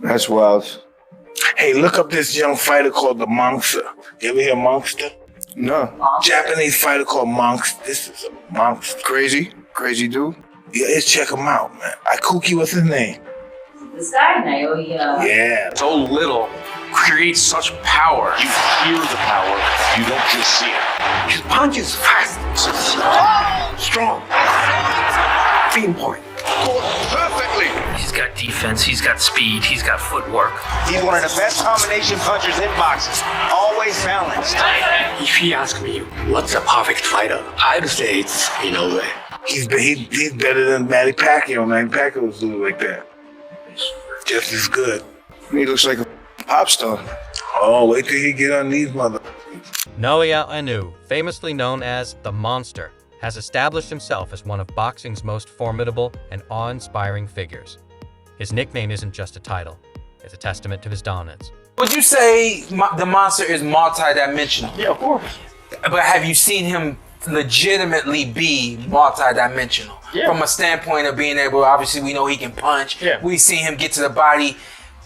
That's wild. Hey, look up this young fighter called the Monster. You ever hear Monster? No. Japanese fighter called Monster. This is a monster. Crazy dude. Yeah, let's check him out, man. Ikuki, what's his name? This guy, Naoya. Yeah. So little creates such power. You hear the power, you don't just see it. His punch is fast, strong, pinpoint. Perfectly. He's got defense, he's got speed, he's got footwork. He's one of the best combination punchers in boxing. Always balanced. If you ask me, what's a perfect fighter? I'd say it's Inoue. He's better than Manny Pacquiao. Manny Pacquiao was doing like that. Just as good. He looks like a pop star. Oh, wait till he get on these mother. Naoya Inoue, famously known as the Monster, has established himself as one of boxing's most formidable and awe-inspiring figures. His nickname isn't just a title, it's a testament to his dominance. Would you say the Monster is multi-dimensional? Yeah, of course. But have you seen him legitimately be multi-dimensional? Yeah. From a standpoint of being able, obviously we know he can punch. Yeah. We've seen him get to the body,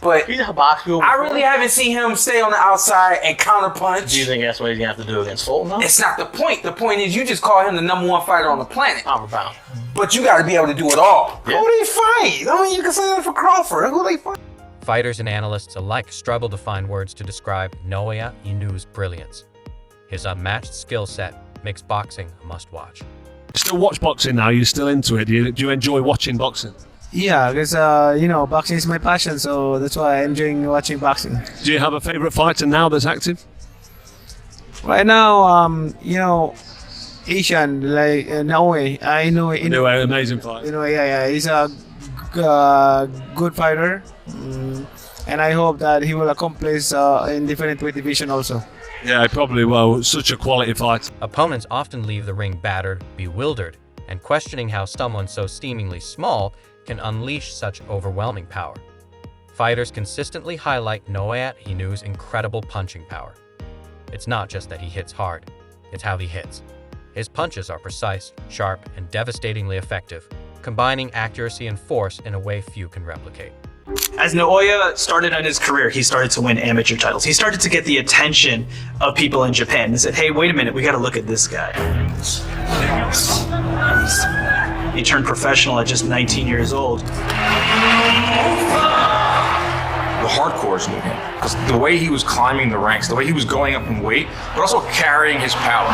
but He's a boxer. I really haven't seen him stay on the outside and counter punch. Do you think that's what he's gonna have to do against Fulton? No? It's not the point. The point is you just call him the #1 fighter on the planet. Armor bound. But you got to be able to do it all. Yeah. Who they fight? I mean, you can say that for Crawford. Who they fight? Fighters and analysts alike struggle to find words to describe Naoya Inoue's brilliance. His unmatched skill set makes boxing a must-watch. Still watch boxing now? You're still into it? Do you enjoy watching boxing? Yeah, because boxing is my passion, so that's why I enjoy watching boxing. Do you have a favorite fighter now that's active? Right now, Asian like Naoya, Inoue, amazing fight. He's a good fighter, and I hope that he will accomplish in different weight division also. Yeah, probably will. Such a quality fight. Opponents often leave the ring battered, bewildered, and questioning how someone so seemingly small can unleash such overwhelming power. Fighters consistently highlight Naoya Inoue's incredible punching power. It's not just that he hits hard, it's how he hits. His punches are precise, sharp, and devastatingly effective, combining accuracy and force in a way few can replicate. As Naoya started on his career, he started to win amateur titles. He started to get the attention of people in Japan. They said, hey, wait a minute, we gotta look at this guy. He turned professional at just 19 years old. The hardcores knew him because the way he was climbing the ranks, the way he was going up in weight, but also carrying his power.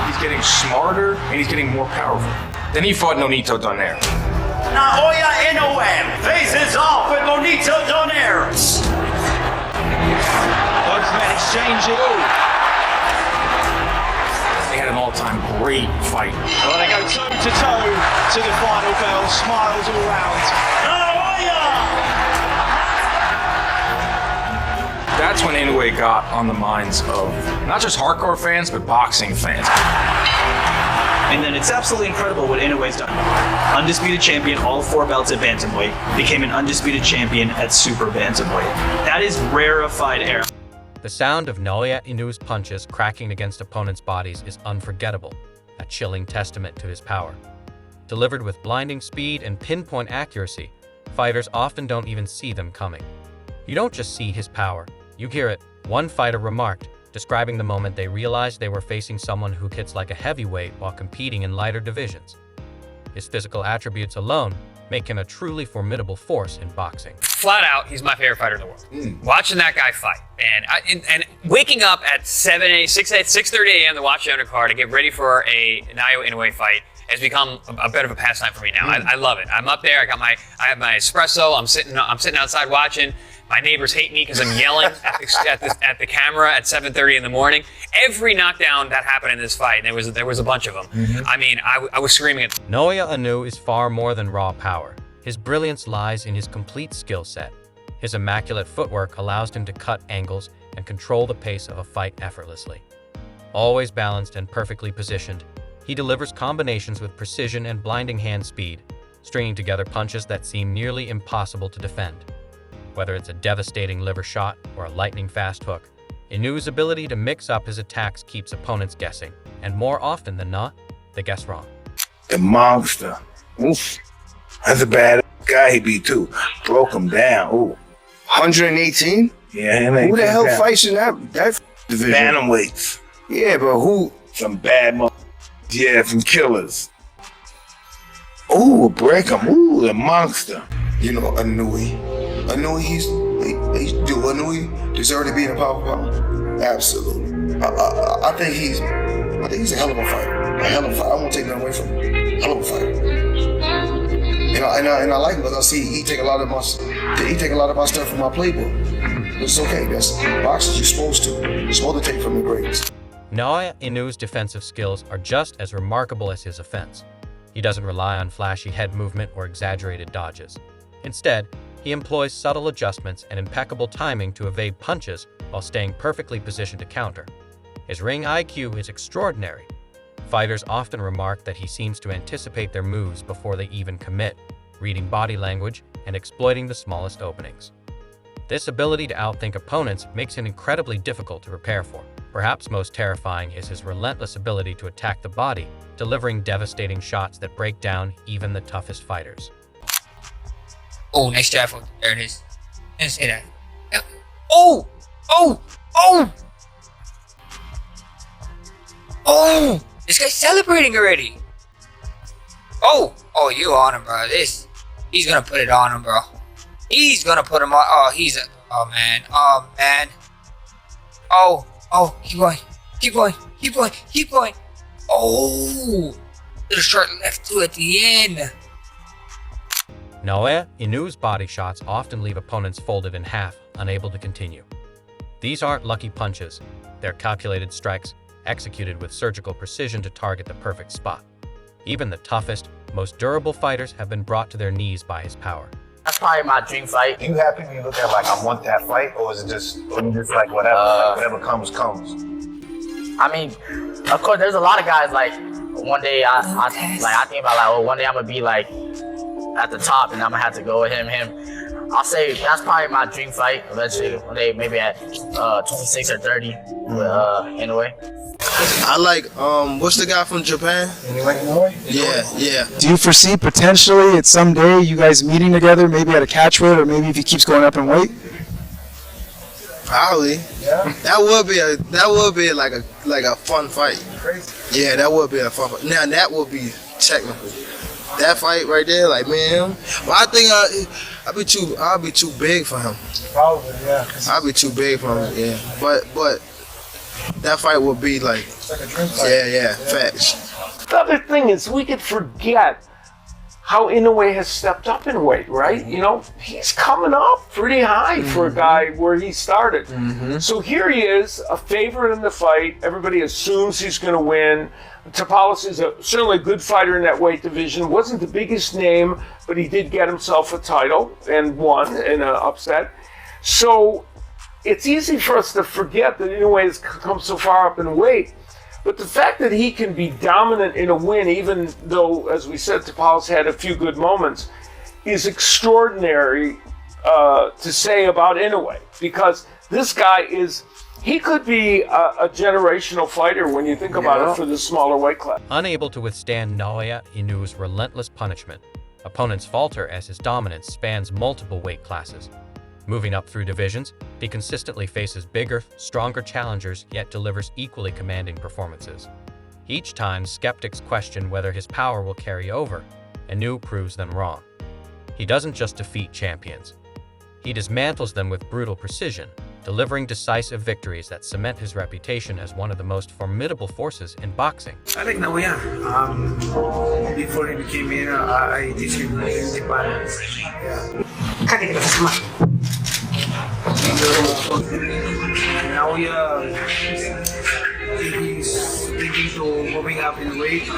He's getting smarter and he's getting more powerful. Then he fought Nonito Donaire. Naoya Inoue faces off with Nonito Donaire. Both men exchanging. They had an all-time great fight. Well, they go toe-to-toe to the final bell. Smiles all round. Naoya! That's when Inoue got on the minds of not just hardcore fans, but boxing fans. And then it's absolutely incredible what Inoue's done. Undisputed champion, all 4 belts at bantamweight, became an undisputed champion at super bantamweight. That is rarefied air. The sound of Naoya Inoue's punches cracking against opponents' bodies is unforgettable, a chilling testament to his power. Delivered with blinding speed and pinpoint accuracy, fighters often don't even see them coming. You don't just see his power, you hear it. One fighter remarked, describing the moment they realized they were facing someone who hits like a heavyweight while competing in lighter divisions. His physical attributes alone make him a truly formidable force in boxing. Flat out, he's my favorite fighter in the world. Watching that guy fight, and waking up at 6:30 a.m. to watch the undercard to get ready for a Naoya Inoue fight has become a bit of a pastime for me now. I love it. I'm up there. I have my espresso. I'm sitting outside watching. My neighbors hate me because I'm yelling at the camera at 7:30 in the morning. Every knockdown that happened in this fight, and there was a bunch of them. I mean, I was screaming at. Naoya Inoue is far more than raw power. His brilliance lies in his complete skill set. His immaculate footwork allows him to cut angles and control the pace of a fight effortlessly. Always balanced and perfectly positioned, he delivers combinations with precision and blinding hand speed, stringing together punches that seem nearly impossible to defend. Whether it's a devastating liver shot or a lightning-fast hook, Inoue's ability to mix up his attacks keeps opponents guessing, and more often than not, they guess wrong. The Monster. Oof. That's a bad guy he beat too. Broke him down. Ooh. 118? Yeah, Who the hell fights in that division? Bantamweights. Yeah, but who? Some bad yeah, some killers. Ooh, break him. Ooh, the monster. You know, Inoue, Inoue deserve to be in the power. Absolutely. I think he's a hell of a fighter. A hell of a fighter. I won't take nothing away from him. Hell of a fighter. And I like him because I see he take a lot of my stuff from my playbook. It's okay. That's boxing. You're supposed to take from the greats. Naoya Inoue's defensive skills are just as remarkable as his offense. He doesn't rely on flashy head movement or exaggerated dodges. Instead, he employs subtle adjustments and impeccable timing to evade punches while staying perfectly positioned to counter. His ring IQ is extraordinary. Fighters often remark that he seems to anticipate their moves before they even commit, reading body language and exploiting the smallest openings. This ability to outthink opponents makes him incredibly difficult to prepare for. Perhaps most terrifying is his relentless ability to attack the body, delivering devastating shots that break down even the toughest fighters. Oh, nice jab. There it is. Didn't say that. Oh! Oh! Oh! Oh! This guy's celebrating already. Oh! Oh, you on him, bro. He's gonna put it on him, bro. He's gonna put him on. Oh, man. Oh, man. Oh! Oh, keep going. Keep going. Keep going. Keep going. Oh! Little short left to at the end. Naoya Inoue's body shots often leave opponents folded in half, unable to continue. These aren't lucky punches. They're calculated strikes, executed with surgical precision to target the perfect spot. Even the toughest, most durable fighters have been brought to their knees by his power. That's probably my dream fight. You happy when you look at like I want that fight, or is it just like whatever, whatever comes? I mean, of course, there's a lot of guys like one day I think about like, oh, one day I'm gonna be like at the top and I'm gonna have to go with him. I'll say that's probably my dream fight eventually. One day, maybe at 26 or 30 with Inoue. I like what's the guy from Japan? Inoue? Yeah. Do you foresee potentially at some day you guys meeting together, maybe at a catchweight, or maybe if he keeps going up in weight? Probably. Yeah. That would be like a fun fight. Crazy. Yeah, that would be a fun fight. Now that would be technical. That fight right there, like me and him. But I think I'll be too big for him. Probably, yeah. I'll be too big for him. Yeah. But that fight would be like it's like a dream fight. Yeah, facts. The other thing is we could forget how Inoue has stepped up in weight, right? You know, he's coming up pretty high for a guy where he started. So here he is, a favorite in the fight. Everybody assumes he's going to win. Tapales is certainly a good fighter in that weight division. Wasn't the biggest name, but he did get himself a title and won in an upset. So it's easy for us to forget that Inoue has come so far up in weight. But the fact that he can be dominant in a win, even though, as we said, Tapales had a few good moments, is extraordinary to say about Inoue. Because this guy he could be a generational fighter when you think about it for the smaller weight class. Unable to withstand Naoya Inoue's relentless punishment, opponents falter as his dominance spans multiple weight classes. Moving up through divisions, he consistently faces bigger, stronger challengers, yet delivers equally commanding performances. Each time, skeptics question whether his power will carry over, Inoue proves them wrong. He doesn't just defeat champions. He dismantles them with brutal precision, delivering decisive victories that cement his reputation as one of the most formidable forces in boxing. I like Naoya. Before he became here, I teach him in Japan. Naoya, if he's thinking to moving up in weight,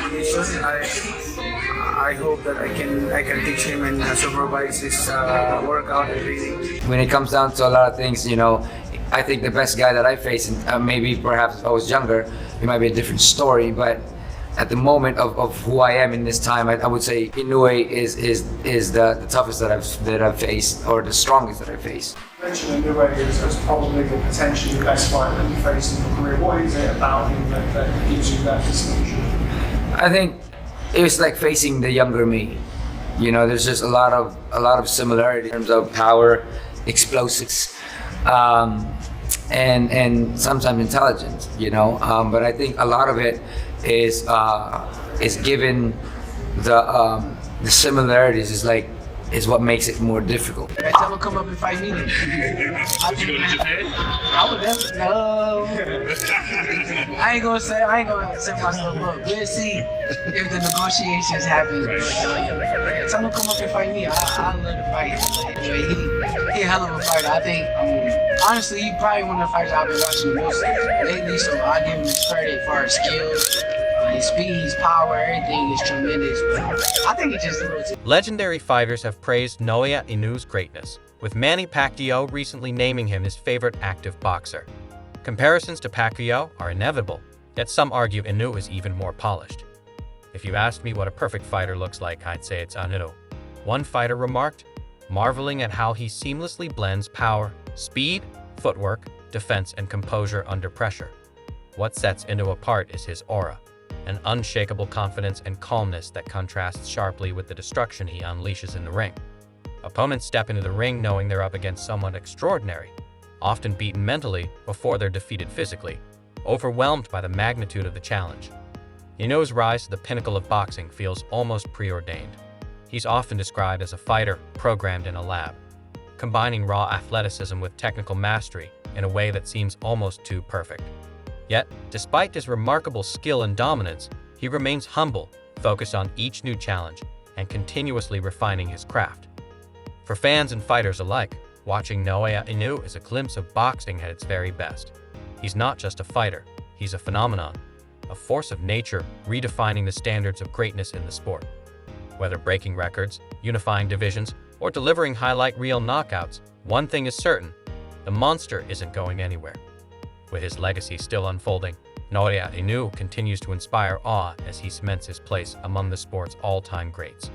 I hope that I can teach him and supervise his workout and training. When it comes down to a lot of things, you know, I think the best guy that I face, and maybe perhaps if I was younger, it might be a different story, but at the moment of who I am in this time, I would say Inoue is the toughest that I've faced, or the strongest that I've faced. Mentioned Inoue is probably the potentially best fighter that you face in your career. What is it about him that gives you that distinction? I think it was like facing the younger me. You know, there's just a lot of similarity in terms of power, explosives, and sometimes intelligence. You know, but I think a lot of it is given the similarities is what makes it more difficult. Next time come up and fight me. I would definitely no. I ain't gonna set myself up. We'll see if the negotiations happen. Next time come up and fight me, I love to fight. Anyway, he a hell of a fighter. I think honestly he probably one of the fighters I've been watching the most lately. So I give him his credit for his skills. His speed, his power, everything is tremendous. I think it's just a little too. Legendary fighters have praised Naoya Inoue's greatness, with Manny Pacquiao recently naming him his favorite active boxer. Comparisons to Pacquiao are inevitable, yet some argue Inoue is even more polished. If you asked me what a perfect fighter looks like, I'd say it's Inoue. One fighter remarked, marveling at how he seamlessly blends power, speed, footwork, defense, and composure under pressure. What sets Inoue apart is his aura. An unshakable confidence and calmness that contrasts sharply with the destruction he unleashes in the ring. Opponents step into the ring knowing they're up against someone extraordinary, often beaten mentally before they're defeated physically, overwhelmed by the magnitude of the challenge. Inoue's rise to the pinnacle of boxing feels almost preordained. He's often described as a fighter programmed in a lab, combining raw athleticism with technical mastery in a way that seems almost too perfect. Yet, despite his remarkable skill and dominance, he remains humble, focused on each new challenge, and continuously refining his craft. For fans and fighters alike, watching Naoya Inoue is a glimpse of boxing at its very best. He's not just a fighter, he's a phenomenon, a force of nature redefining the standards of greatness in the sport. Whether breaking records, unifying divisions, or delivering highlight reel knockouts, one thing is certain, the monster isn't going anywhere. With his legacy still unfolding, Naoya Inoue continues to inspire awe as he cements his place among the sport's all-time greats.